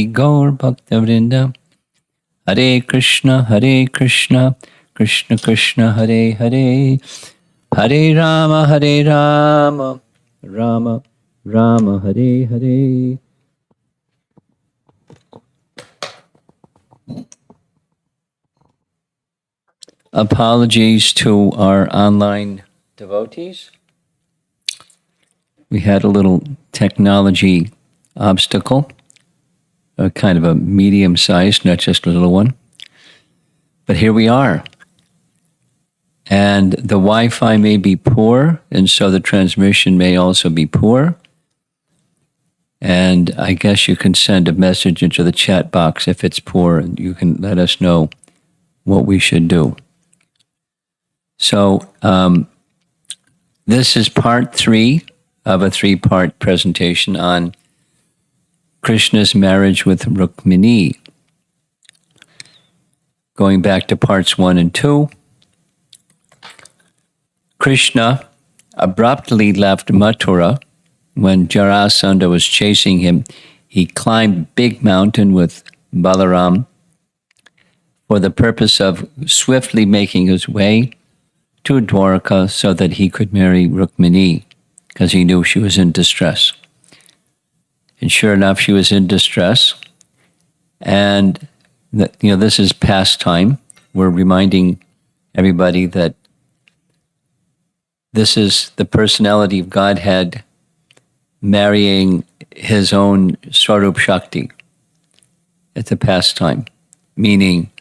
Gaur Bhakta Vrinda. Hare Krishna, Krishna Krishna, Hare Hare, Hare Rama, Rama Rama, Hare Hare. Apologies to our online devotees. We had a little technology obstacle, a kind of a medium sized, not just a little one. But here we are. And the Wi-Fi may be poor, and so the transmission may also be poor. And I guess you can send a message into the chat box if it's poor, and you can let us know what we should do. So this is part 3 of a 3-part presentation on Krishna's marriage with Rukmini. Going back to parts 1 and 2, Krishna abruptly left Mathura when Jarasandha was chasing him. He climbed a big mountain with Balaram for the purpose of swiftly making his way to Dwarka so that he could marry Rukmini, because he knew she was in distress. And sure enough, she was in distress. And this is past time. We're reminding everybody that this is the personality of Godhead marrying his own Swarup Shakti at the past time. Meaning,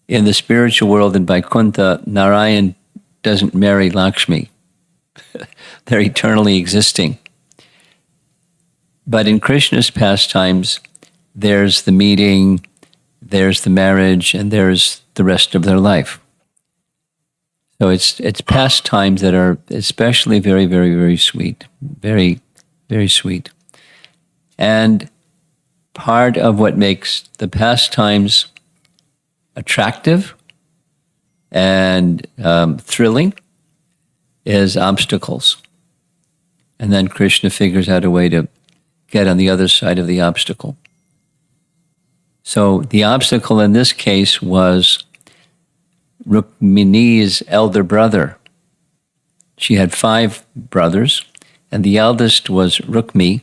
in the spiritual world in Vaikuntha, Narayan doesn't marry Lakshmi. They're eternally existing. But in Krishna's pastimes, there's the meeting, there's the marriage, and there's the rest of their life. So it's pastimes that are especially very, very, very sweet. Very, very sweet. And part of what makes the pastimes attractive and thrilling is obstacles. And then Krishna figures out a way to get on the other side of the obstacle. So the obstacle in this case was Rukmini's elder brother. She had 5 brothers, and the eldest was Rukmi.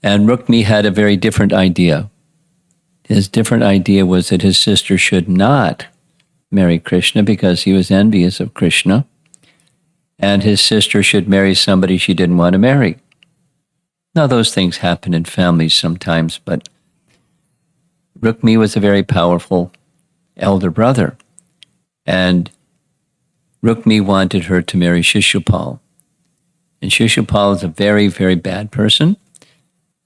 And Rukmi had a very different idea. His different idea was that his sister should not marry Krishna because he was envious of Krishna, and his sister should marry somebody she didn't want to marry. Now, those things happen in families sometimes, but Rukmi was a very powerful elder brother, and Rukmi wanted her to marry Shishupal. And Shishupal is a very, very bad person,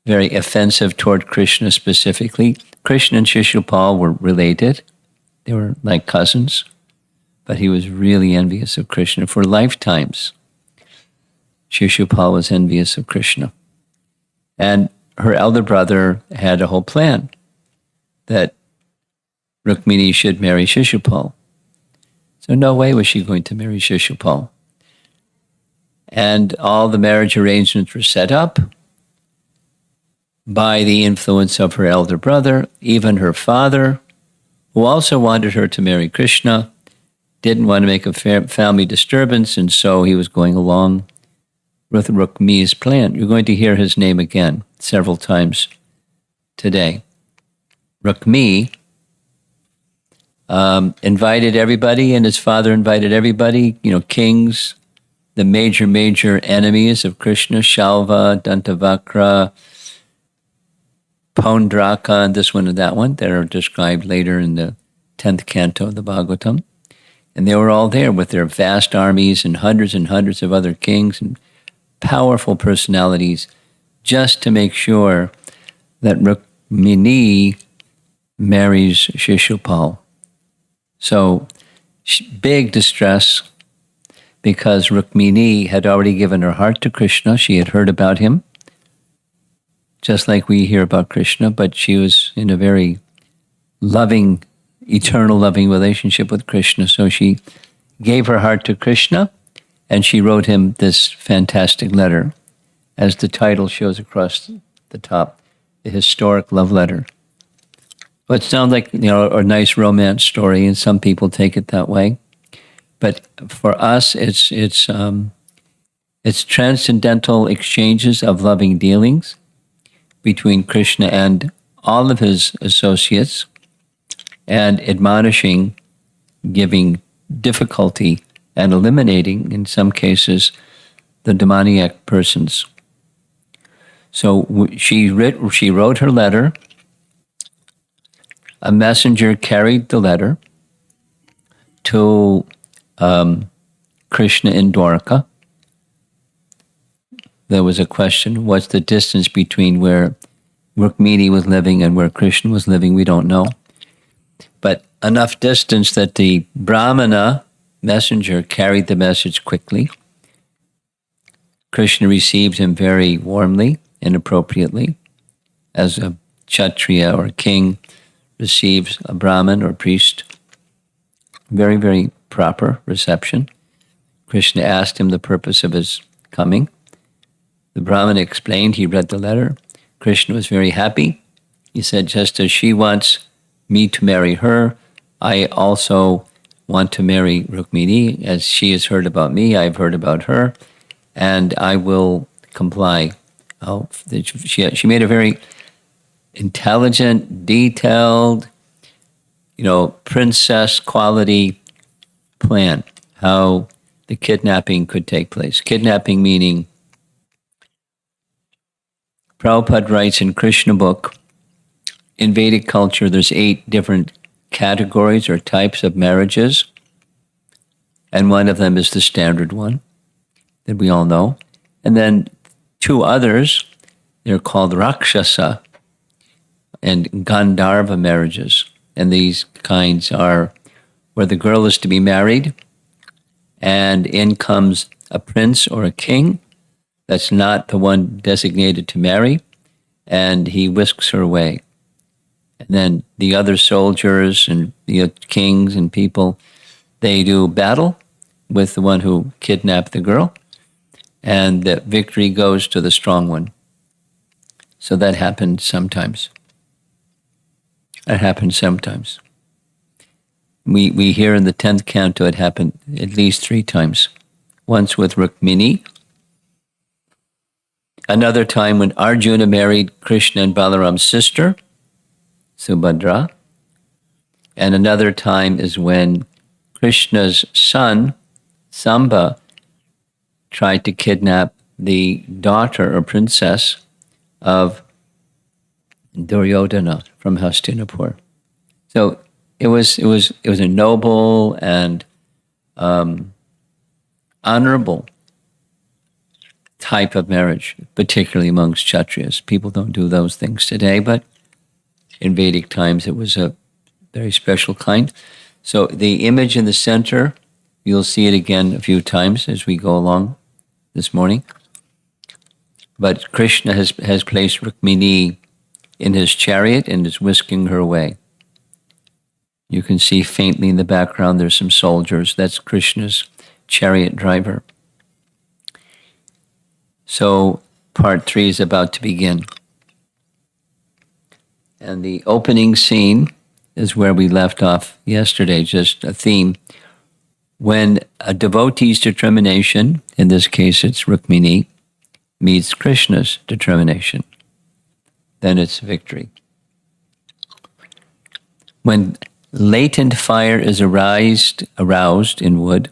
very offensive toward Krishna specifically. Krishna and Shishupal were related. They were like cousins, but he was really envious of Krishna for lifetimes. Shishupal was envious of Krishna. And her elder brother had a whole plan that Rukmini should marry Shishupal. So no way was she going to marry Shishupal. And all the marriage arrangements were set up by the influence of her elder brother. Even her father, who also wanted her to marry Krishna, didn't want to make a family disturbance, and so he was going along with Rukmi's plan. You're going to hear his name again several times today. Rukmi invited everybody, and his father invited everybody, kings, the major enemies of Krishna, Shalva, Dantavakra, Paundraka, and this one and that one, that are described later in the 10th canto of the Bhagavatam. And they were all there with their vast armies and hundreds of other kings and powerful personalities, just to make sure that Rukmini marries Shishupal. So big distress, because Rukmini had already given her heart to Krishna. She had heard about him, just like we hear about Krishna, but she was in a very loving, eternal loving relationship with Krishna. So she gave her heart to Krishna, and she wrote him this fantastic letter, as the title shows across the top. the historic love letter. Well, it sounds like, a nice romance story, and some people take it that way. But for us, it's transcendental exchanges of loving dealings between Krishna and all of his associates, and admonishing, giving difficulty, and eliminating, in some cases, the demoniac persons. So she wrote her letter. A messenger carried the letter to Krishna in Dwarka. There was a question, what's the distance between where Rukmini was living and where Krishna was living? We don't know. But enough distance that the Brahmana messenger carried the message quickly. Krishna received him very warmly and appropriately, as a Kshatriya or a king receives a Brahmin or priest. Very, very proper reception. Krishna asked him the purpose of his coming. The Brahmin explained, he read the letter. Krishna was very happy. He said, just as she wants me to marry her, I also want to marry Rukmini. As she has heard about me, I've heard about her, and I will comply. She made a very intelligent, detailed, princess quality plan how the kidnapping could take place. Kidnapping meaning, Prabhupada writes in Krishna book, in Vedic culture, there's 8 different categories or types of marriages, and one of them is the standard one that we all know. And then 2 others, they're called Rakshasa and Gandharva marriages. And these kinds are where the girl is to be married, and in comes a prince or a king that's not the one designated to marry, and he whisks her away. And then the other soldiers and the kings and people, they do battle with the one who kidnapped the girl, and the victory goes to the strong one. So that happens sometimes. We hear in the 10th canto it happened at least 3 times. Once with Rukmini, another time when Arjuna married Krishna and Balaram's sister, Subhadra, and another time is when Krishna's son, Samba, tried to kidnap the daughter or princess of Duryodhana from Hastinapur. So it was a noble and honorable type of marriage, particularly amongst Kshatriyas. People don't do those things today, but in Vedic times it was a very special kind. So the image in the center, you'll see it again a few times as we go along this morning. But Krishna has placed Rukmini in his chariot and is whisking her away. You can see faintly in the background there's some soldiers. That's Krishna's chariot driver. So part 3 is about to begin. And the opening scene is where we left off yesterday, just a theme. When a devotee's determination, in this case it's Rukmini, meets Krishna's determination, then it's victory. When latent fire is aroused in wood,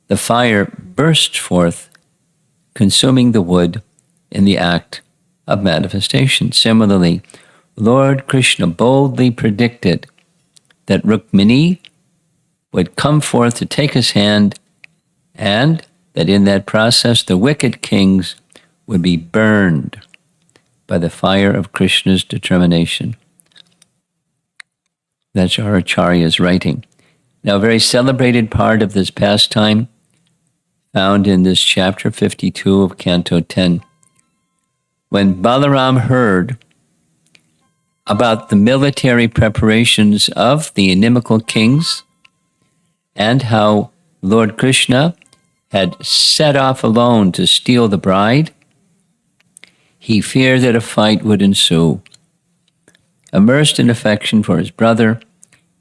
the fire bursts forth, consuming the wood in the act of manifestation. Similarly, Lord Krishna boldly predicted that Rukmini would come forth to take his hand, and that in that process the wicked kings would be burned by the fire of Krishna's determination. That's our Acharya's writing. Now, a very celebrated part of this pastime found in this chapter 52 of Canto 10. When Balaram heard about the military preparations of the inimical kings and how Lord Krishna had set off alone to steal the bride, He feared that a fight would ensue. Immersed in affection for his brother,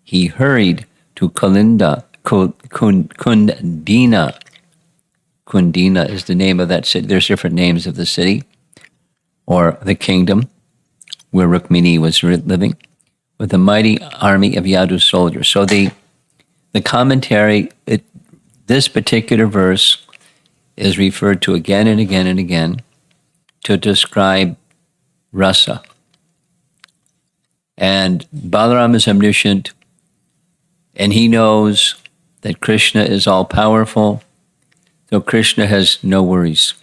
he hurried to Kundina. Kundina is the name of that city. There's different names of the city or the kingdom where Rukmini was living, with a mighty army of Yadu soldiers. So the commentary, this particular verse is referred to again and again and again to describe rasa. And Balaram is omniscient, and he knows that Krishna is all-powerful, so Krishna has no worries.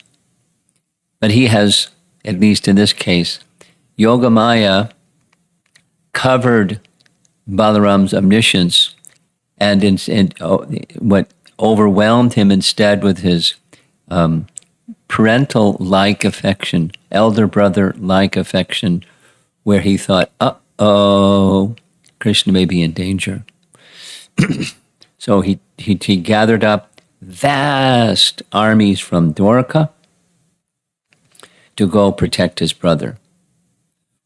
But he has, at least in this case, Yogamaya covered Balaram's omniscience, and what overwhelmed him instead with his parental-like affection, elder brother-like affection, where he thought, uh-oh, Krishna may be in danger. So he gathered up vast armies from Dwarka to go protect his brother,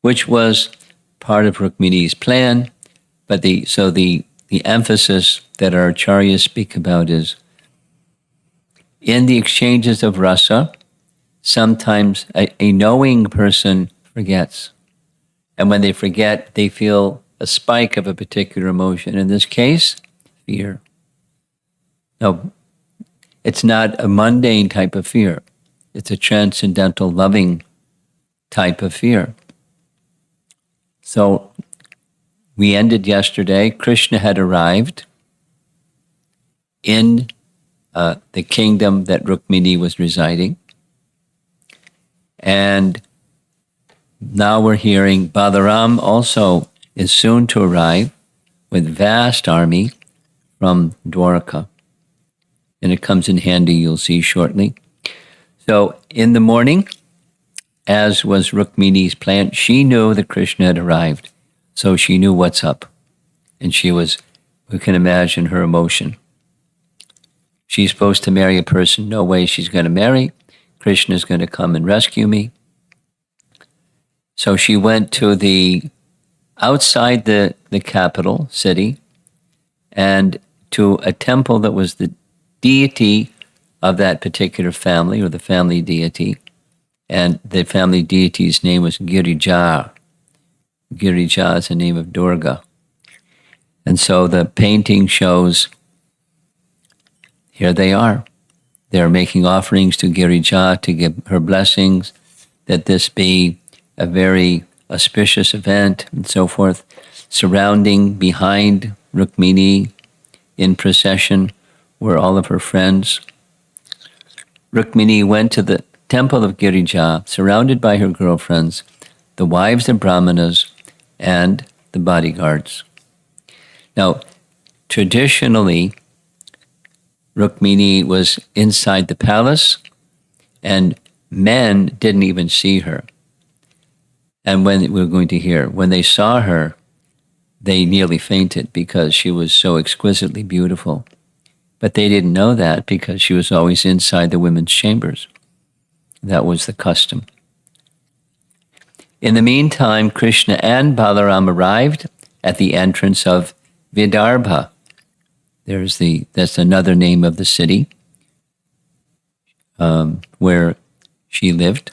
which was part of Rukmini's plan. But the emphasis that our acharyas speak about is in the exchanges of rasa, sometimes a knowing person forgets. And when they forget, they feel a spike of a particular emotion. In this case, fear. No, it's not a mundane type of fear. It's a transcendental, loving type of fear. So we ended yesterday. Krishna had arrived in the kingdom that Rukmini was residing. And now we're hearing Balaram also is soon to arrive with vast army from Dwarka. And it comes in handy, you'll see shortly. So in the morning, as was Rukmini's plan, she knew that Krishna had arrived. So she knew what's up. And we can imagine her emotion. She's supposed to marry a person, no way she's going to marry. Krishna's going to come and rescue me. So she went to outside the capital city and to a temple that was the deity of that particular family, or the family deity. And the family deity's name was Girija. Girija is the name of Durga. And so the painting shows, here they are. They're making offerings to Girija to give her blessings, that this be a very auspicious event, and so forth. Surrounding behind Rukmini in procession were all of her friends. Rukmini went to the temple of Girija, surrounded by her girlfriends, the wives of Brahmanas, and the bodyguards. Now, traditionally, Rukmini was inside the palace, and men didn't even see her. And when we're going to hear, when they saw her, they nearly fainted because she was so exquisitely beautiful. But they didn't know that because she was always inside the women's chambers. That was the custom. In the meantime, Krishna and Balaram arrived at the entrance of Vidarbha. That's another name of the city where she lived.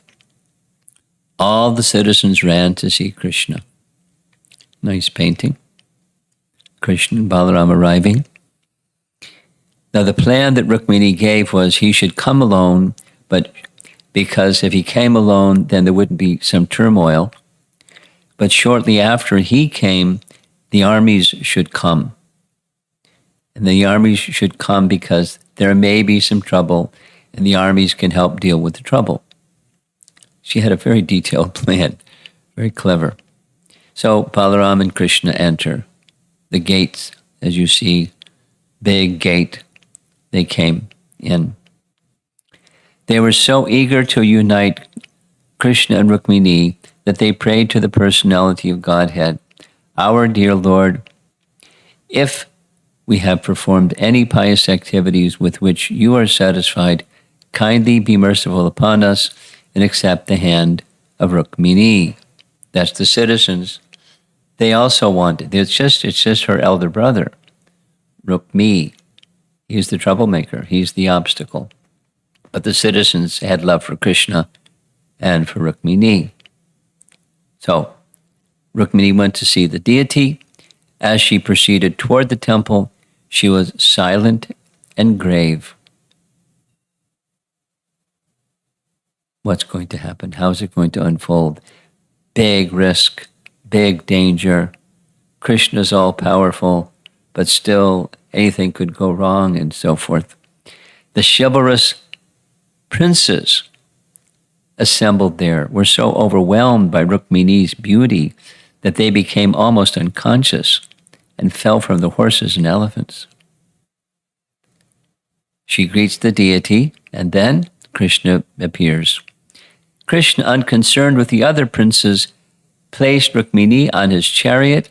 All the citizens ran to see Krishna. Nice painting. Krishna and Balaram arriving. Now the plan that Rukmini gave was he should come alone, but because if he came alone, then there wouldn't be some turmoil. But shortly after he came, the armies should come. And the armies should come because there may be some trouble, and the armies can help deal with the trouble. She had a very detailed plan, very clever. So Balaram and Krishna enter the gates, as you see, big gate. They came in. They were so eager to unite Krishna and Rukmini that they prayed to the personality of Godhead, "Our dear Lord, if we have performed any pious activities with which you are satisfied, kindly be merciful upon us and accept the hand of Rukmini. That's the citizens. They also want it. It's just her elder brother, Rukmi. He's the troublemaker. He's the obstacle. But the citizens had love for Krishna and for Rukmini. So Rukmini went to see the deity. As she proceeded toward the temple, she was silent and grave. What's going to happen? How is it going to unfold? Big risk, big danger. Krishna's all-powerful, but still anything could go wrong and so forth. The chivalrous princes assembled there were so overwhelmed by Rukmini's beauty that they became almost unconscious and fell from the horses and elephants. She greets the deity, and then Krishna appears. Krishna, unconcerned with the other princes, placed Rukmini on his chariot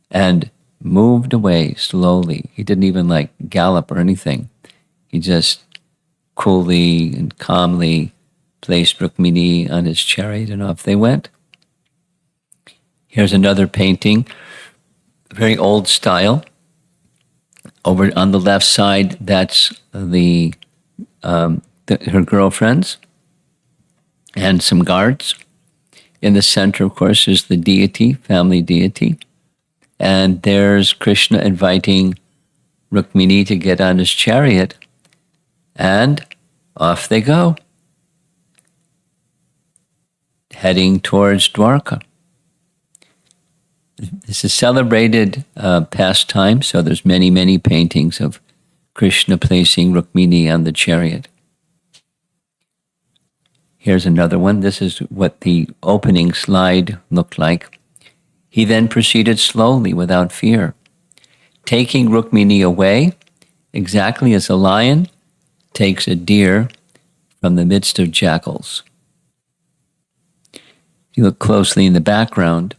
and moved away slowly. He didn't even gallop or anything. He just coolly and calmly placed Rukmini on his chariot, and off they went. Here's another painting, very old style. Over on the left side, that's her girlfriends and some guards. In the center, of course, is the deity, family deity. And there's Krishna inviting Rukmini to get on his chariot. And off they go, heading towards Dwarka. This is celebrated pastime, so there's many, many paintings of Krishna placing Rukmini on the chariot. Here's another one. This is what the opening slide looked like. He then proceeded slowly, without fear, taking Rukmini away, exactly as a lion takes a deer from the midst of jackals. If you look closely in the background,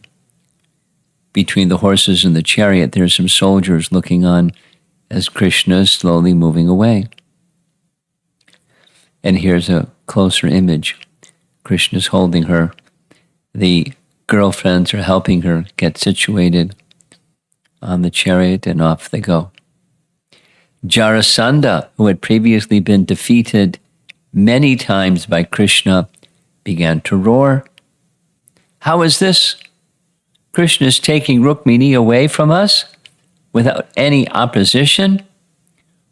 between the horses and the chariot, there's some soldiers looking on as Krishna is slowly moving away. And here's a closer image. Krishna's holding her. The girlfriends are helping her get situated on the chariot, and off they go. Jarasandha, who had previously been defeated many times by Krishna, began to roar. How is this? Krishna is taking Rukmini away from us without any opposition?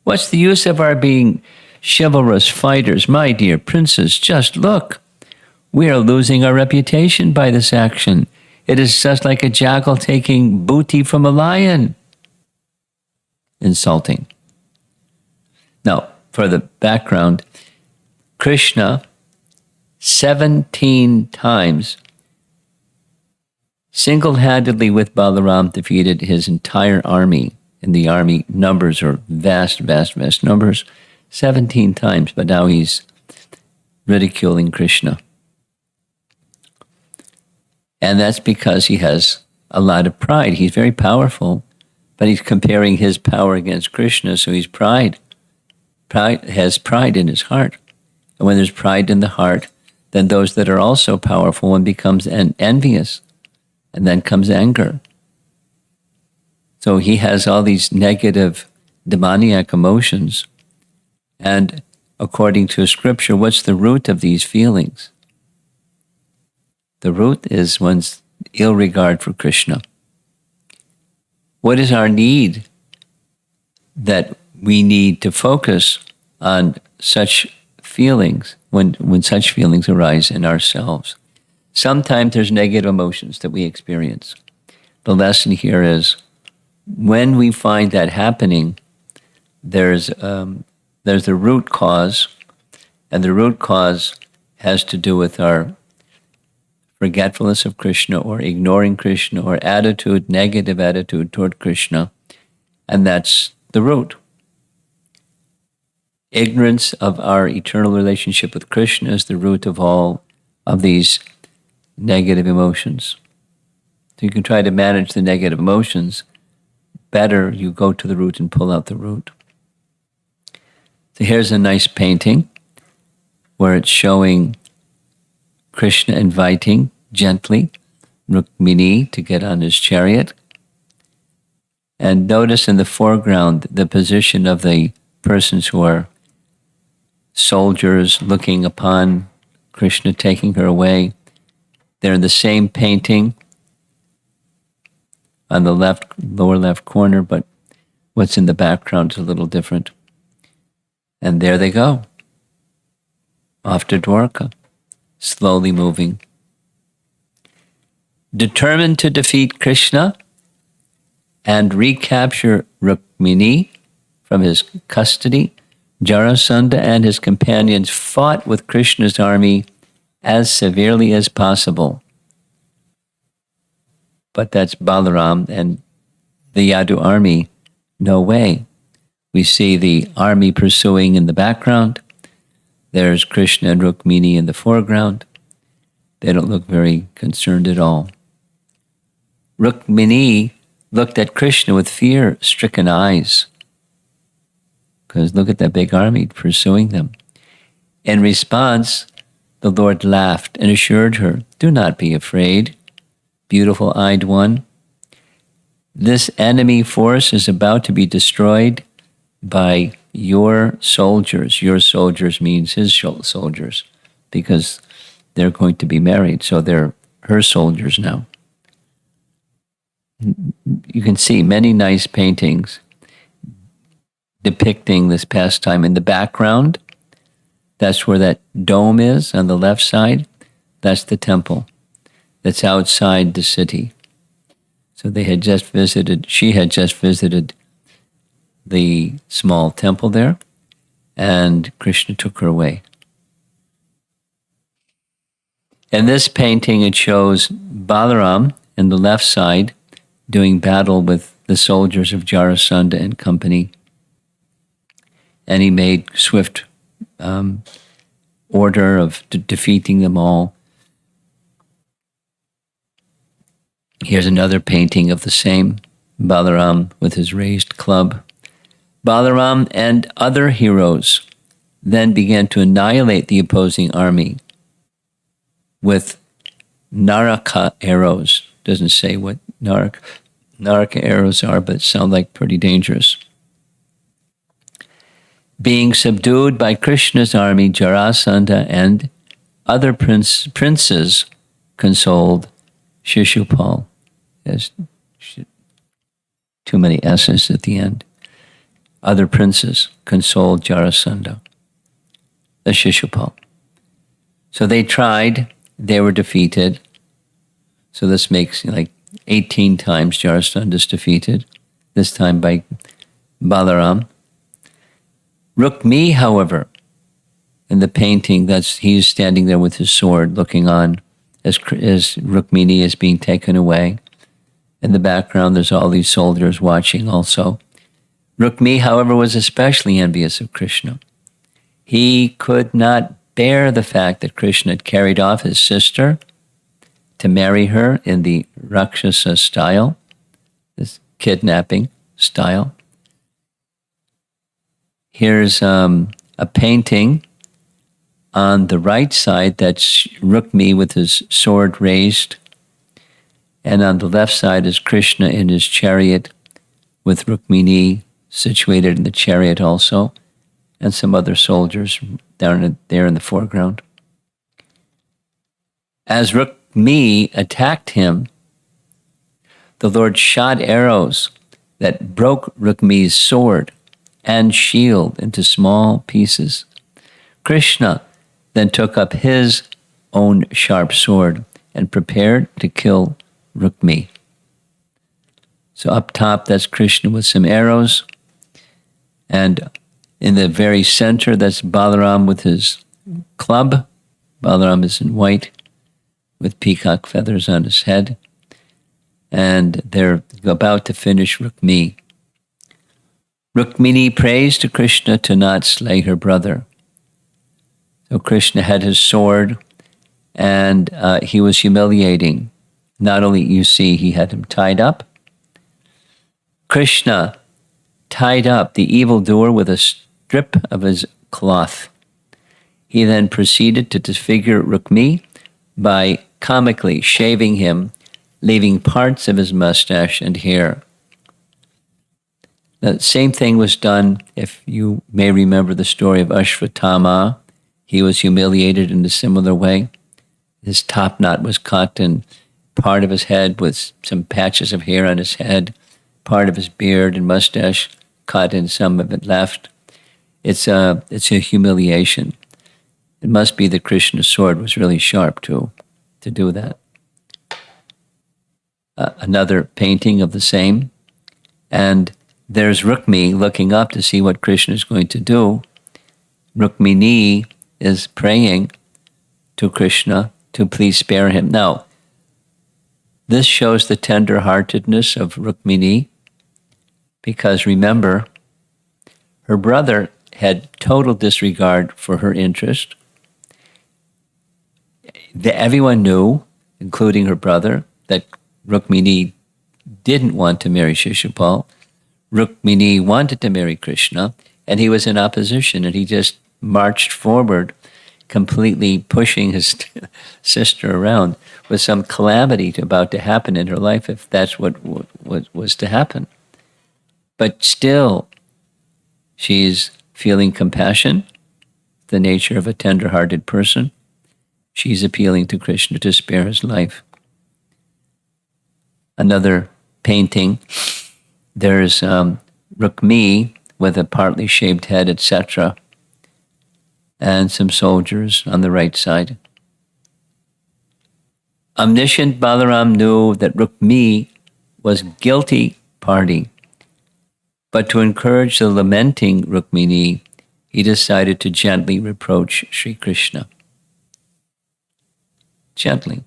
What's the use of our being chivalrous fighters? My dear princes, just look. We are losing our reputation by this action. It is just like a jackal taking booty from a lion. Insulting. Now, for the background, Krishna 17 times single-handedly with Balaram defeated his entire army. And the army numbers are vast, vast, vast numbers. 17 times, but now he's ridiculing Krishna. And that's because he has a lot of pride. He's very powerful, but he's comparing his power against Krishna, so he's pride. Pride has pride in his heart. And when there's pride in the heart, then those that are also powerful one becomes envious. And then comes anger. So he has all these negative, demoniac emotions. And according to scripture, what's the root of these feelings? The root is one's ill regard for Krishna. What is our need? That we need to focus on such feelings when such feelings arise in ourselves. Sometimes there's negative emotions that we experience. The lesson here is when we find that happening, there's the root cause, and the root cause has to do with our forgetfulness of Krishna or ignoring Krishna or negative attitude toward Krishna, and that's the root. Ignorance of our eternal relationship with Krishna is the root of all of these negative emotions. So you can try to manage the negative emotions. Better you go to the root and pull out the root. So here's a nice painting where it's showing Krishna inviting gently Rukmini to get on his chariot. And notice in the foreground the position of the persons who are soldiers looking upon Krishna taking her away. They're in the same painting on the lower left corner, but what's in the background is a little different. And there they go, off to Dwarka, slowly moving. Determined to defeat Krishna and recapture Rukmini from his custody, Jarasandha and his companions fought with Krishna's army as severely as possible. But that's Balaram and the Yadu army. No way. We see the army pursuing in the background. There's Krishna and Rukmini in the foreground. They don't look very concerned at all. Rukmini looked at Krishna with fear-stricken eyes, because look at that big army pursuing them. In response, the Lord laughed and assured her, "Do not be afraid, beautiful-eyed one. This enemy force is about to be destroyed by your soldiers." Your soldiers means his soldiers, because they're going to be married, so they're her soldiers now. You can see many nice paintings depicting this pastime. In the background, that's where that dome is on the left side. That's the temple that's outside the city. So she had just visited the small temple there, and Krishna took her away. In this painting, it shows Balaram in the left side doing battle with the soldiers of Jarasandha and company. And he made swift order of defeating them all. Here's another painting of the same Balaram with his raised club. Balaram and other heroes then began to annihilate the opposing army with Naraka arrows. Doesn't say what Naraka arrows are, but sound like pretty dangerous. Being subdued by Krishna's army, Jarasandha and other princes consoled Shishupal. There's too many S's at the end. Other princes consoled Jarasandha, the Shishupal. So they tried, they were defeated. So this makes like 18 times Jarasandha is defeated, this time by Balaram. Rukmi, however, in the painting, he's standing there with his sword looking on as Rukmini is being taken away. In the background, there's all these soldiers watching also. Rukmi, however, was especially envious of Krishna. He could not bear the fact that Krishna had carried off his sister to marry her in the Rakshasa style, this kidnapping style. Here's a painting on the right side. That's Rukmi with his sword raised. And on the left side is Krishna in his chariot with Rukmini situated in the chariot also, and some other soldiers down there in the foreground. As Rukmi attacked him, the Lord shot arrows that broke Rukmi's sword and shield into small pieces. Krishna then took up his own sharp sword and prepared to kill Rukmi. So up top, that's Krishna with some arrows. And in the very center, that's Balaram with his club. Balaram is in white with peacock feathers on his head. And they're about to finish Rukmi. Rukmini prays to Krishna to not slay her brother. So Krishna had his sword, and he was humiliating. Not only, you see, he had him tied up. Krishna tied up the evildoer with a strip of his cloth. He then proceeded to disfigure Rukmi by comically shaving him, leaving parts of his mustache and hair. The same thing was done, if you may remember the story of Ashvatthama. He was humiliated in a similar way. His top knot was cut, and part of his head with some patches of hair on his head, part of his beard and mustache cut, and some of it left. It's a humiliation. It must be that Krishna's sword was really sharp to do that. Another painting of the same, and there's Rukmini looking up to see what Krishna is going to do. Rukmini is praying to Krishna to please spare him. Now, this shows the tender-heartedness of Rukmini, because remember, her brother had total disregard for her interest. Everyone knew, including her brother, that Rukmini didn't want to marry Shishupal. Rukmini wanted to marry Krishna, and he was in opposition, and he just marched forward, completely pushing his sister around with some calamity about to happen in her life, if that's what was to happen. But still, she's feeling compassion, the nature of a tender-hearted person. She's appealing to Krishna to spare his life. Another painting, there's Rukmini with a partly shaved head, etc., and some soldiers on the right side. Omniscient Balaram knew that Rukmini was guilty party, but to encourage the lamenting Rukmini, he decided to gently reproach Sri Krishna. Gently.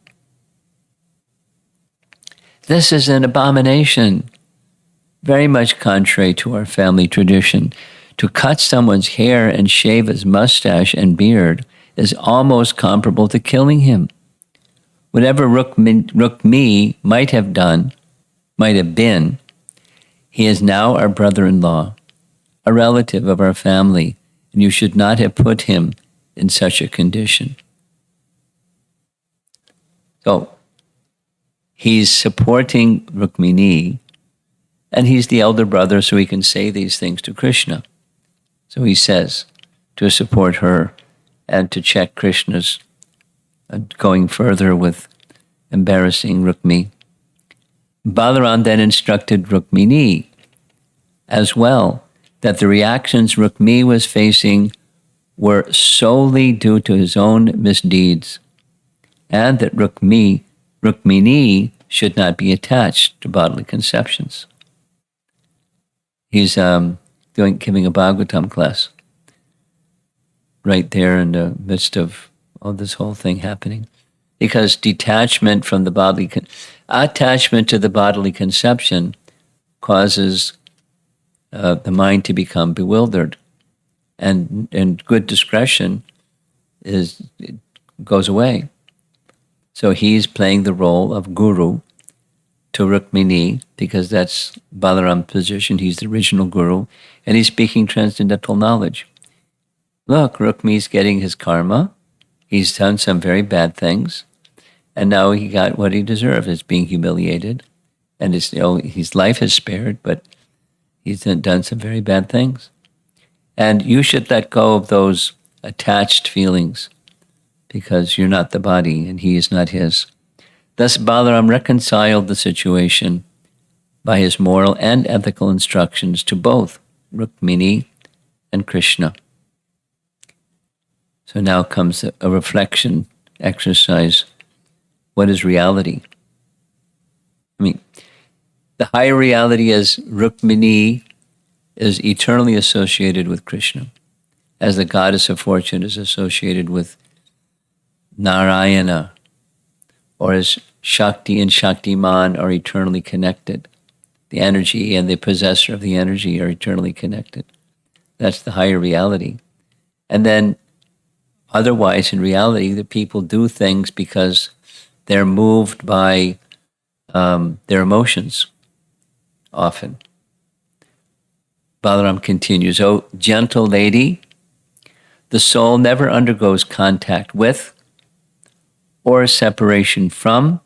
This is an abomination, very much contrary to our family tradition. To cut someone's hair and shave his mustache and beard is almost comparable to killing him. Whatever Rukmini might have been, he is now our brother-in-law, a relative of our family, and you should not have put him in such a condition. So, he's supporting Rukmini, and he's the elder brother, so he can say these things to Krishna. So he says to support her and to check Krishna's going further with embarrassing Rukmini. Balaram then instructed Rukmini as well that the reactions Rukmini was facing were solely due to his own misdeeds, and that Rukmini should not be attached to bodily conceptions. He's giving a Bhagavatam class right there in the midst of all this whole thing happening, because attachment to the bodily conception causes the mind to become bewildered, and good discretion goes away. So he's playing the role of guru to Rukmini, because that's Balaram's position. He's the original guru, and he's speaking transcendental knowledge. Look, Rukmini's getting his karma. He's done some very bad things, and now he got what he deserved. Is being humiliated, and his life is spared, but he's done some very bad things. And you should let go of those attached feelings, because you're not the body, and he is not his. Thus, Balaram reconciled the situation by his moral and ethical instructions to both Rukmini and Krishna. So now comes a reflection exercise. What is reality? The higher reality is Rukmini is eternally associated with Krishna, as the goddess of fortune is associated with Narayana, or as Shakti and Shaktiman are eternally connected. The energy and the possessor of the energy are eternally connected. That's the higher reality. And then otherwise, in reality, the people do things because they're moved by their emotions, often. Balaram continues, "O gentle lady, the soul never undergoes contact with or separation from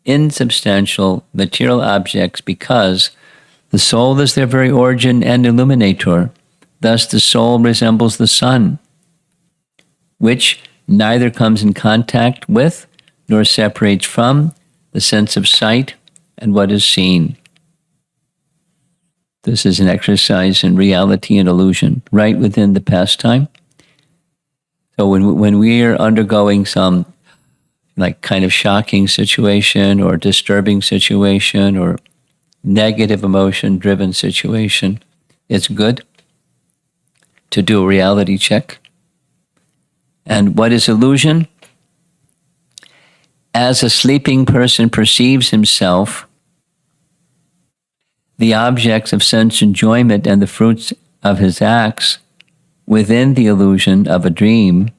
insubstantial material objects, because the soul is their very origin and illuminator. Thus the soul resembles the sun, which neither comes in contact with nor separates from the sense of sight and what is seen. This is an exercise in reality and illusion, right within the pastime. So when we are undergoing some like kind of shocking situation or disturbing situation or negative emotion driven situation, it's good to do a reality check. And what is illusion? As a sleeping person perceives himself, the objects of sense enjoyment and the fruits of his acts within the illusion of a dream,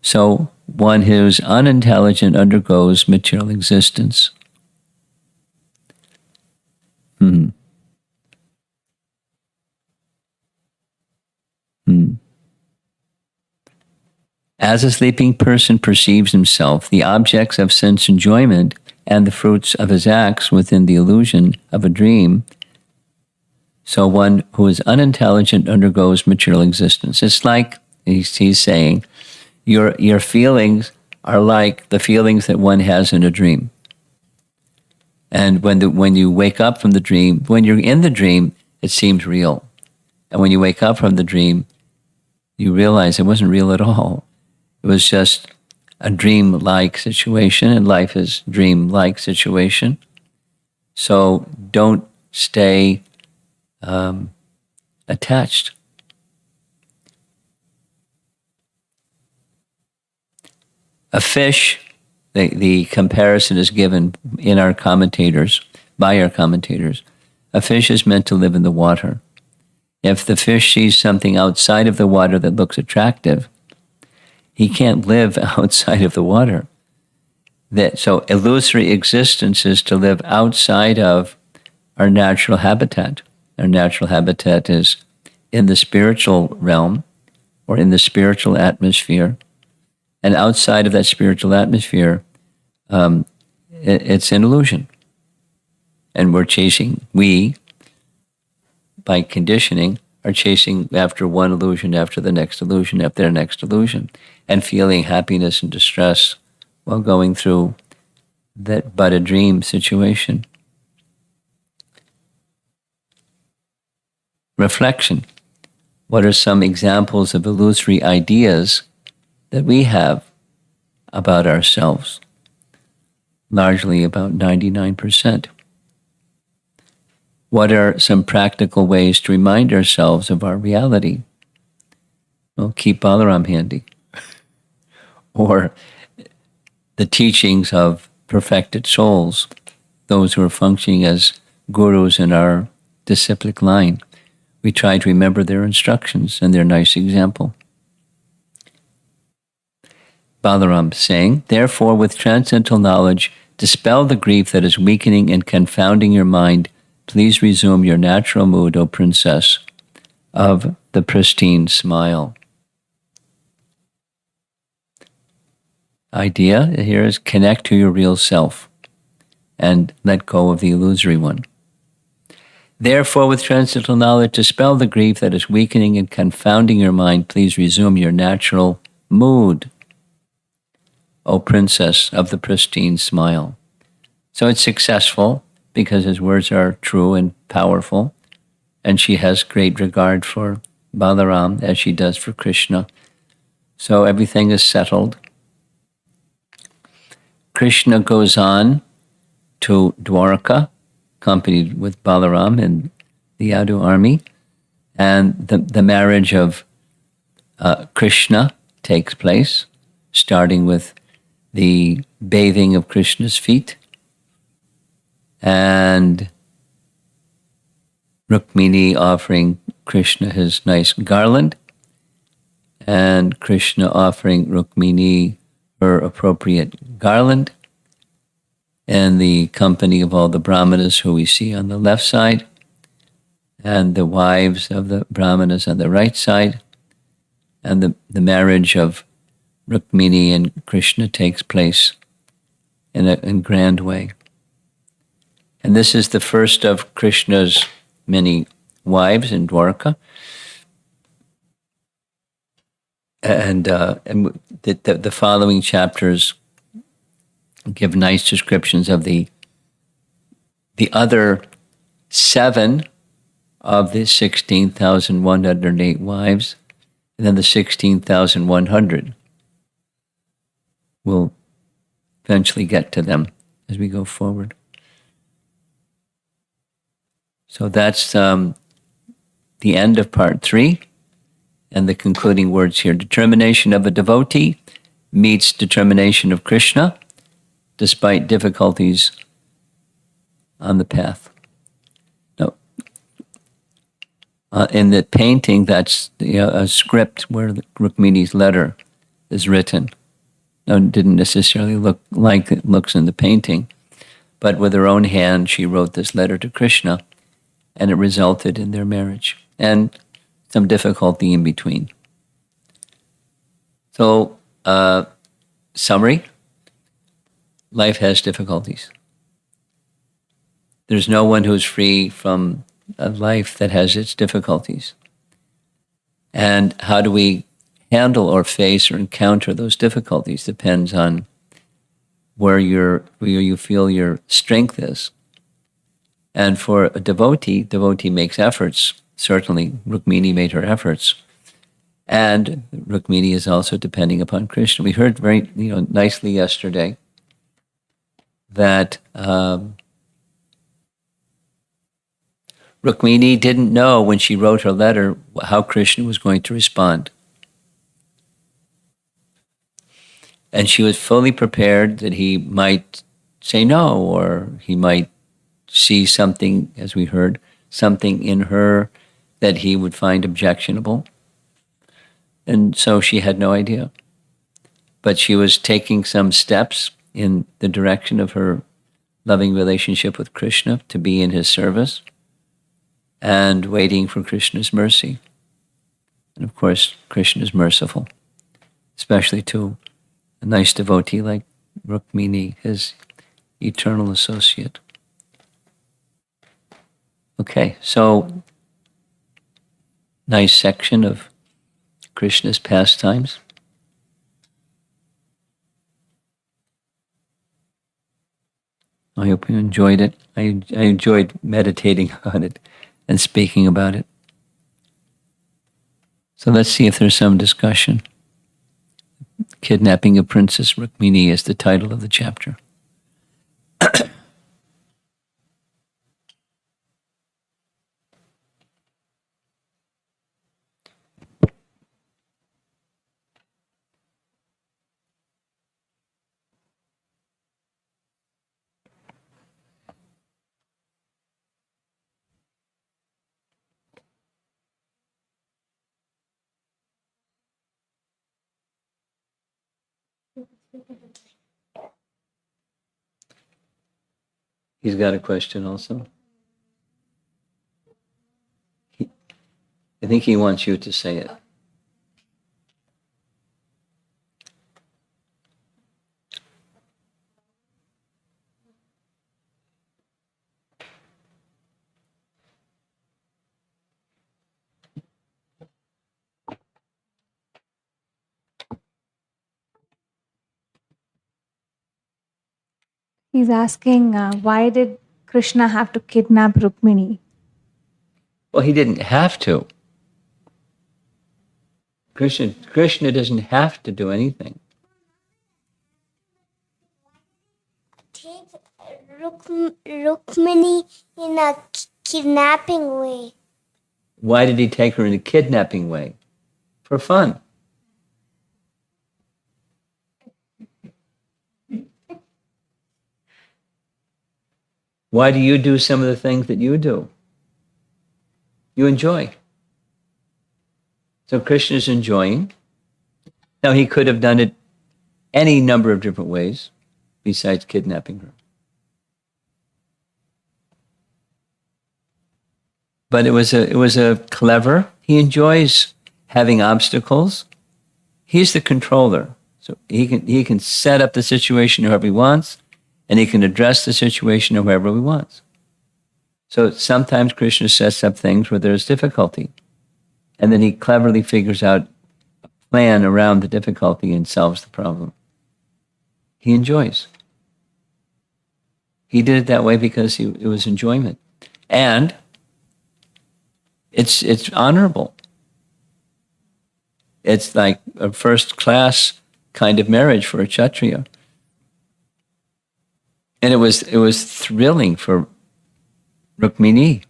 so one who is unintelligent undergoes material existence. As a sleeping person perceives himself, the objects of sense enjoyment and the fruits of his acts within the illusion of a dream, so one who is unintelligent undergoes material existence. It's like he's saying, your feelings are like the feelings that one has in a dream. And when you wake up from the dream, when you're in the dream, it seems real. And when you wake up from the dream, you realize it wasn't real at all. It was just a dream-like situation, and life is dream-like situation. So don't stay attached. A fish, the comparison is given in our commentators, by our commentators. A fish is meant to live in the water. If the fish sees something outside of the water that looks attractive, he can't live outside of the water. So illusory existence is to live outside of our natural habitat. Our natural habitat is in the spiritual realm or in the spiritual atmosphere. And outside of that spiritual atmosphere, it's an illusion. And we, by conditioning, are chasing after one illusion, after the next illusion, after the next illusion, and feeling happiness and distress while going through that but a dream situation. Reflection. What are some examples of illusory ideas that we have about ourselves? Largely about 99%. What are some practical ways to remind ourselves of our reality? Well, keep Balaram handy. Or the teachings of perfected souls, those who are functioning as gurus in our disciplic line. We try to remember their instructions and their nice example. Balaram saying, therefore, with transcendental knowledge, dispel the grief that is weakening and confounding your mind. Please resume your natural mood, O princess of the pristine smile. Idea here is connect to your real self and let go of the illusory one. Therefore, with transcendental knowledge, dispel the grief that is weakening and confounding your mind. Please resume your natural mood, O princess of the pristine smile. So it's successful because his words are true and powerful, and she has great regard for Balaram as she does for Krishna. So everything is settled. Krishna goes on to Dwarka, accompanied with Balaram and the Yadu army, and the marriage of Krishna takes place, starting with the bathing of Krishna's feet, and Rukmini offering Krishna his nice garland, and Krishna offering Rukmini her appropriate garland, and the company of all the brahmanas who we see on the left side, and the wives of the brahmanas on the right side, and the marriage of Rukmini and Krishna takes place in a grand way. And this is the first of Krishna's many wives in Dwarka. And the following chapters give nice descriptions of the other 7 of the 16,108 wives, and then the 16,100. We'll eventually get to them as we go forward. So that's the end of part 3, and the concluding words here. Determination of a devotee meets determination of Krishna despite difficulties on the path. Now, in the painting, that's a script where Rukmini's letter is written. Now, it didn't necessarily look like it looks in the painting, but with her own hand, she wrote this letter to Krishna, and it resulted in their marriage and some difficulty in between. So, summary, life has difficulties. There's no one who's free from a life that has its difficulties. And how do we handle or face or encounter those difficulties depends on where you feel your strength is. And for a devotee makes efforts. Certainly, Rukmini made her efforts. And Rukmini is also depending upon Krishna. We heard very nicely yesterday that Rukmini didn't know when she wrote her letter how Krishna was going to respond. And she was fully prepared that he might say no, or he might see something, as we heard, something in her that he would find objectionable. And so she had no idea. But she was taking some steps in the direction of her loving relationship with Krishna, to be in his service, and waiting for Krishna's mercy. And of course, Krishna is merciful, especially to a nice devotee like Rukmini, his eternal associate. Okay, so nice section of Krishna's pastimes. I hope you enjoyed it. I enjoyed meditating on it and speaking about it. So let's see if there's some discussion. Kidnapping of Princess Rukmini is the title of the chapter. He's got a question also. I think he wants you to say it. He's asking, why did Krishna have to kidnap Rukmini? Well, he didn't have to. Krishna doesn't have to do anything. Take Rukmini in a kidnapping way. Why did he take her in a kidnapping way? For fun. Why do you do some of the things that you do? You enjoy. So Krishna's enjoying. Now, he could have done it any number of different ways besides kidnapping her. But it was a clever. He enjoys having obstacles. He's the controller. So he can set up the situation however he wants, and he can address the situation however he wants. So sometimes Krishna sets up things where there's difficulty, and then he cleverly figures out a plan around the difficulty and solves the problem. He enjoys. He did it that way because it was enjoyment. And it's honorable. It's like a first class kind of marriage for a Kshatriya. And it was thrilling for Rukmini.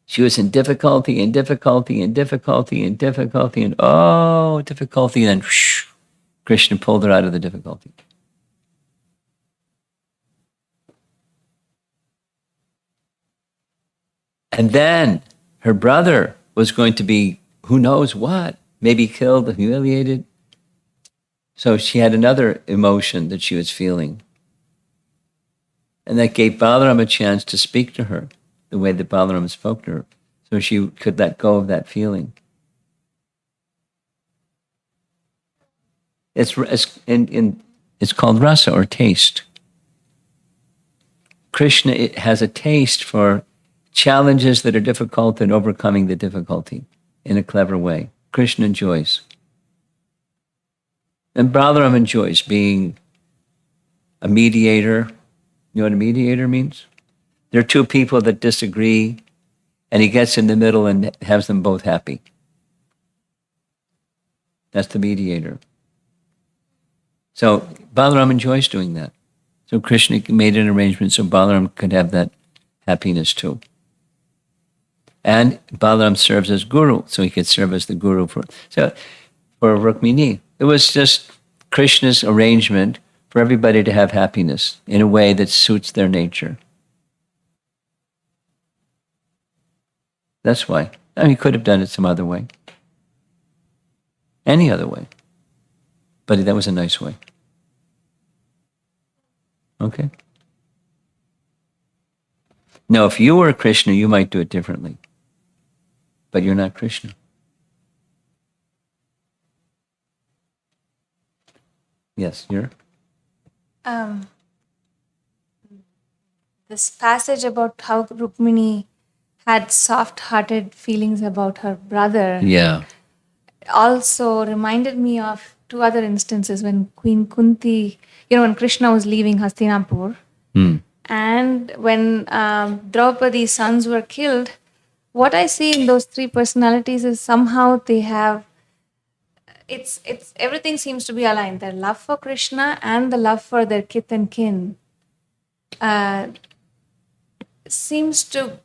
She was in difficulty and difficulty and difficulty and difficulty and difficulty, and then whoosh, Krishna pulled her out of the difficulty. And then her brother was going to be who knows what, maybe killed, humiliated. So she had another emotion that she was feeling. And that gave Balaram a chance to speak to her the way that Balaram spoke to her, so she could let go of that feeling. It's called rasa, or taste. Krishna has a taste for challenges that are difficult and overcoming the difficulty in a clever way. Krishna enjoys. And Balaram enjoys being a mediator. You know what a mediator means? There are two people that disagree, and he gets in the middle and has them both happy. That's the mediator. So Balaram enjoys doing that. So Krishna made an arrangement so Balaram could have that happiness too. And Balaram serves as guru, so he could serve as the guru for Rukmini. It was just Krishna's arrangement for everybody to have happiness in a way that suits their nature. That's why. I mean, he could have done it some other way. Any other way. But that was a nice way. Okay? Now, if you were Krishna, you might do it differently. But you're not Krishna. Yes, you're? This passage about how Rukmini had soft-hearted feelings about her brother Yeah. also reminded me of two other instances when Queen Kunti, when Krishna was leaving Hastinapur, and when Draupadi's sons were killed, what I see in those three personalities is somehow they have, it's everything seems to be aligned. Their love for Krishna and the love for their kith and kin seems to,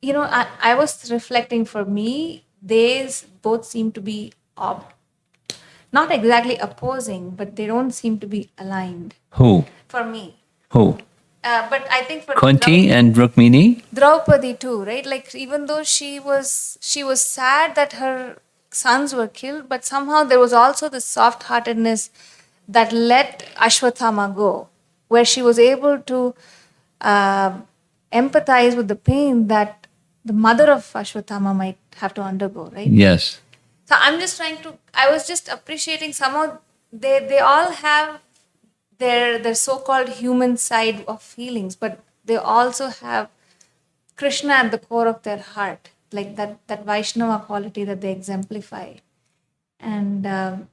I was reflecting, for me, they both seem to be not exactly opposing, but they don't seem to be aligned. Who? For me. Who? But I think for Kunti and Rukmini? Draupadi too, right? Like, even though she was sad that her sons were killed, but somehow there was also this soft-heartedness that let Ashwathama go, where she was able to empathize with the pain that the mother of Ashwathama might have to undergo, right? Yes. So I was just appreciating somehow they all have their so-called human side of feelings, but they also have Krishna at the core of their heart, like that Vaishnava quality that they exemplify. And I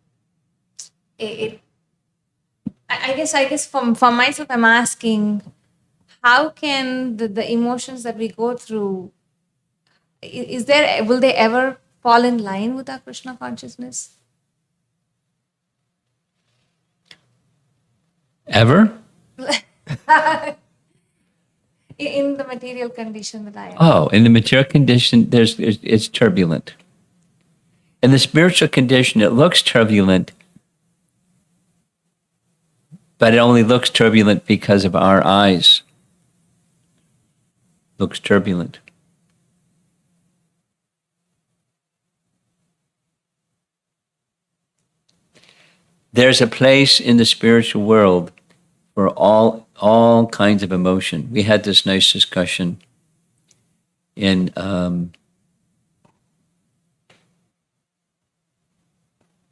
guess for myself, I'm asking, how can the emotions that we go through, will they ever fall in line with our Krishna consciousness? Ever? In the material condition that I am. Oh, in the material condition, it's turbulent. In the spiritual condition, it looks turbulent, but it only looks turbulent because of our eyes. Looks turbulent. There's a place in the spiritual world for all kinds of emotion. We had this nice discussion in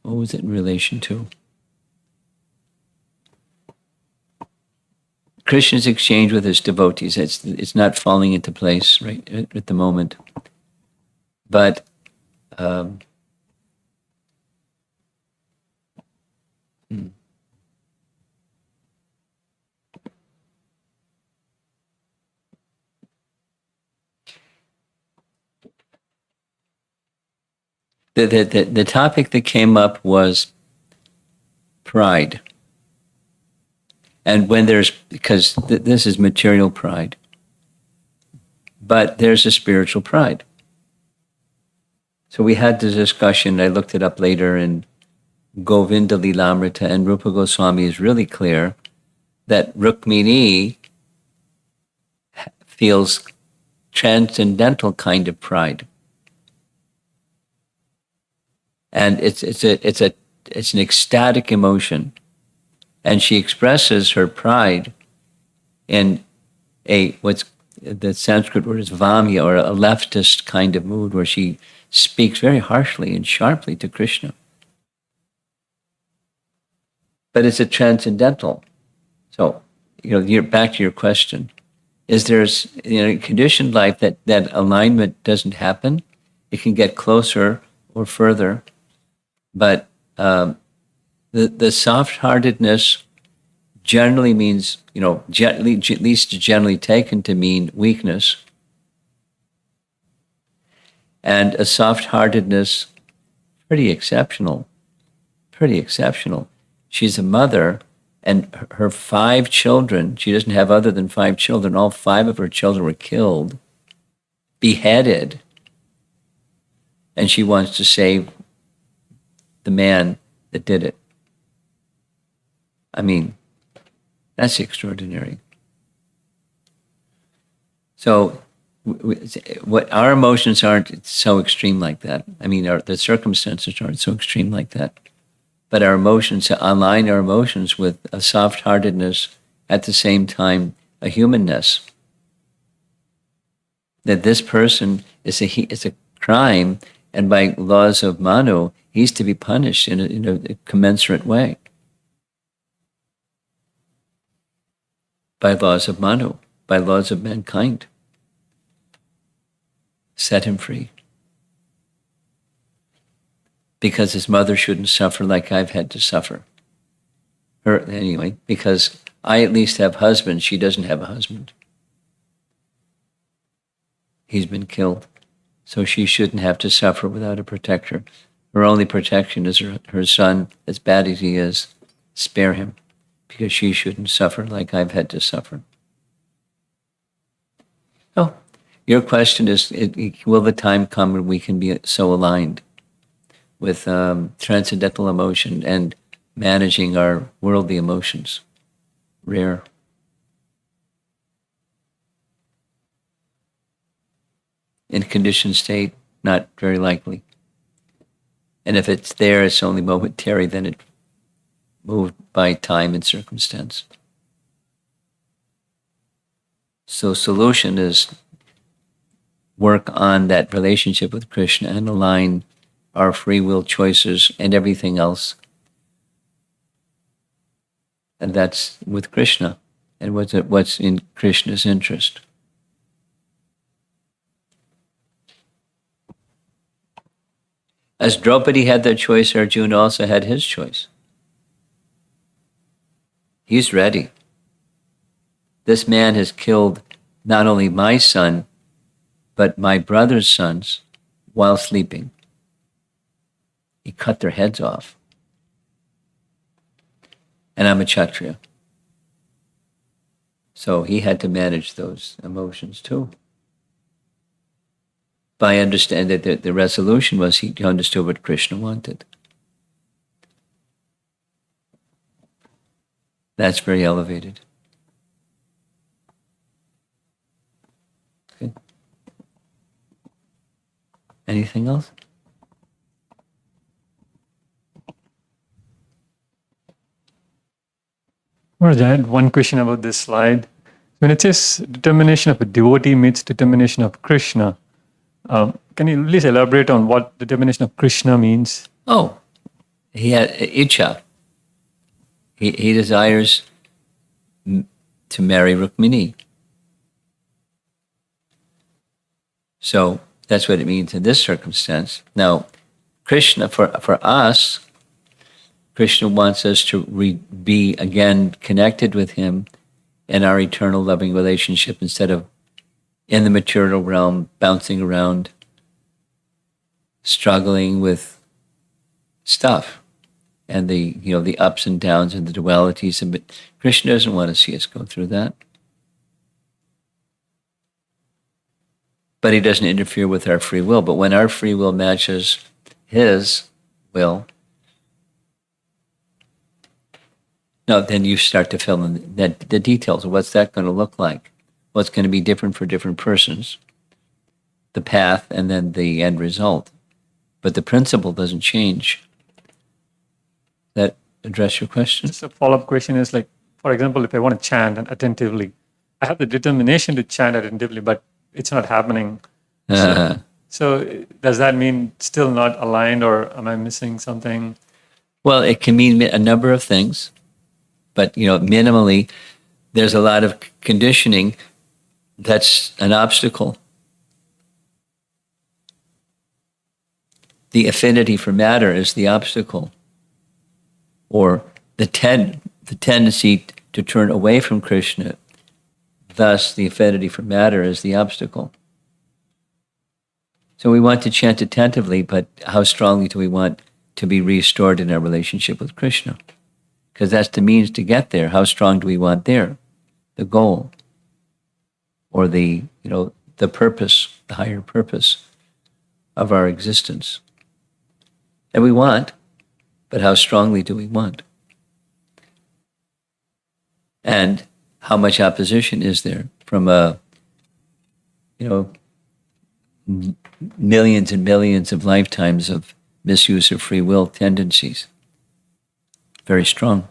What was it in relation to? Krishna's exchange with his devotees. It's not falling into place right at the moment. But the topic that came up was pride. And when because this is material pride, but there's a spiritual pride. So we had the discussion, I looked it up later in Govinda Lilamrita, and Rupa Goswami is really clear that Rukmini feels transcendental kind of pride. And it's an ecstatic emotion. And she expresses her pride in what's the Sanskrit word is vamya, or a leftist kind of mood, where she speaks very harshly and sharply to Krishna. But it's a transcendental. So, you're back to your question. Is there's conditioned life that alignment doesn't happen? It can get closer or further, but the soft-heartedness generally means, at least generally taken to mean weakness. And a soft-heartedness, pretty exceptional. She's a mother, and her 5 children, she doesn't have other than 5 children, all 5 of her children were killed, beheaded, and she wants to save the man that did it. I mean, that's extraordinary. So, what our emotions aren't so extreme like that. I mean, the circumstances aren't so extreme like that. But our emotions, to align our emotions with a soft-heartedness, at the same time a humanness. That this person is a crime, and by laws of Manu, he's to be punished in a commensurate way. By laws of Manu, by laws of mankind. Set him free. Because his mother shouldn't suffer like I've had to suffer. Anyway, because I at least have husband, she doesn't have a husband. He's been killed. So she shouldn't have to suffer without a protector. Her only protection is her son, as bad as he is, spare him, because she shouldn't suffer like I've had to suffer. Oh, your question is, will the time come when we can be so aligned with transcendental emotion and managing our worldly emotions? Rare. In a conditioned state, not very likely. And if it's there, it's only momentary, then it moved by time and circumstance. So solution is work on that relationship with Krishna and align our free will choices and everything else. And that's with Krishna and what's in Krishna's interest. As Draupadi had that choice, Arjuna also had his choice. He's ready. This man has killed not only my son, but my brother's sons while sleeping. He cut their heads off. And I'm a Kshatriya. So he had to manage those emotions too. But I understand that the resolution was he understood what Krishna wanted. That's very elevated. Okay. Anything else? Maharaj, I had one question about this slide. When it says determination of a devotee meets determination of Krishna, can you please elaborate on what determination of Krishna means? Oh, he had Icha. He desires to marry Rukmini. So that's what it means in this circumstance. Now, Krishna, for us, Krishna wants us to be again connected with him in our eternal loving relationship instead of in the material realm, bouncing around, struggling with stuff and the ups and downs and the dualities. But Krishna doesn't want to see us go through that. But he doesn't interfere with our free will. But when our free will matches his will, no, then you start to fill in the details of what's that going to look like, what's going to be different for different persons, the path, and then the end result. But the principle doesn't change. That address your question? Just a follow-up question is like, for example, if I want to chant and attentively, I have the determination to chant attentively, but it's not happening. So does that mean still not aligned, or am I missing something? Well, it can mean a number of things, but minimally, there's a lot of conditioning that's an obstacle. The affinity for matter is the obstacle, or the tendency to turn away from Krishna. Thus, the affinity for matter is the obstacle. So we want to chant attentively, but how strongly do we want to be restored in our relationship with Krishna? Because that's the means to get there. How strong do we want there? The goal, or the purpose, the higher purpose of our existence. And we want, but how strongly do we want? And how much opposition is there from millions and millions of lifetimes of misuse of free will tendencies? Very strong.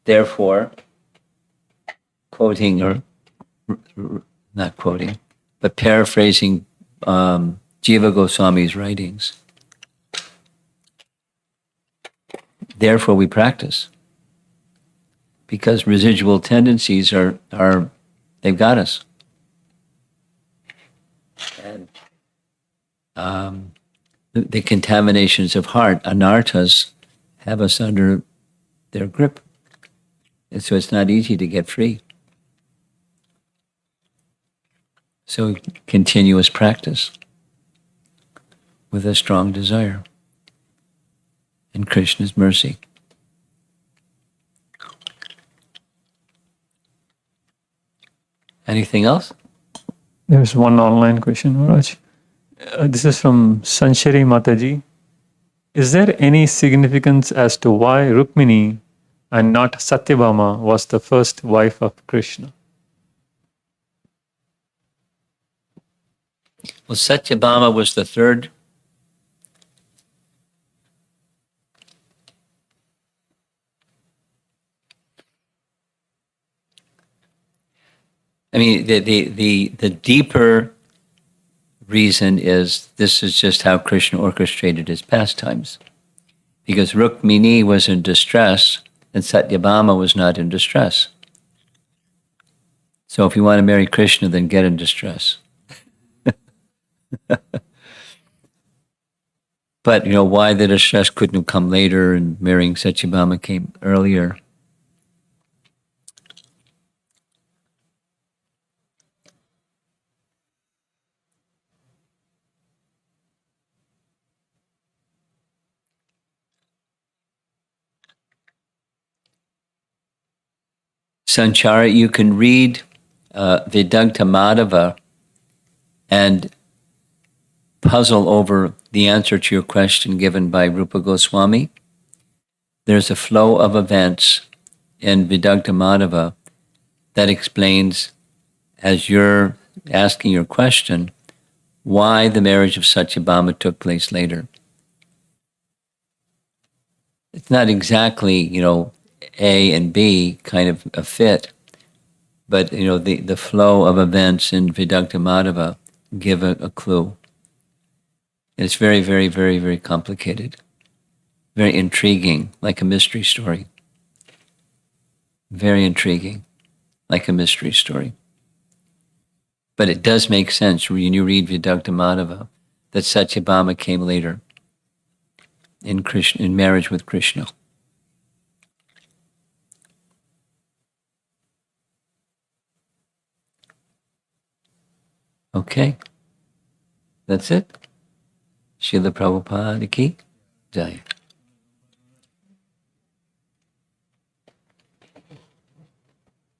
Therefore, quoting, or not quoting, but paraphrasing Jiva Goswami's writings, therefore we practice. Because residual tendencies are they've got us. And the contaminations of heart, anarthas, have us under their grip. And so it's not easy to get free. So continuous practice with a strong desire and Krishna's mercy. Anything else? There's one online question, Maharaj. This is from Sanshari Mataji. Is there any significance as to why Rukmini and not Satyabhama was the first wife of Krishna? Well, Satyabhama was the third. I mean, the deeper reason is this is just how Krishna orchestrated his pastimes. Because Rukmini was in distress and Satyabhama was not in distress. So if you want to marry Krishna, then get in distress. But, why the distress couldn't have come later and marrying Satyabhama came earlier? Sanchara, you can read Vedanta Madhava and puzzle over the answer to your question given by Rupa Goswami. There's a flow of events in Vedanta Madhava that explains, as you're asking your question, why the marriage of Satyabhama took place later. It's not exactly, A and B kind of a fit, but the flow of events in Vedanta Madhava give a clue. It's very, very, very, very complicated. Very intriguing, like a mystery story. Very intriguing, like a mystery story. But it does make sense when you read Vidagdha Madhava that Satyabhama came later in marriage with Krishna. Okay, that's it. Srila Prabhupada ki Jai.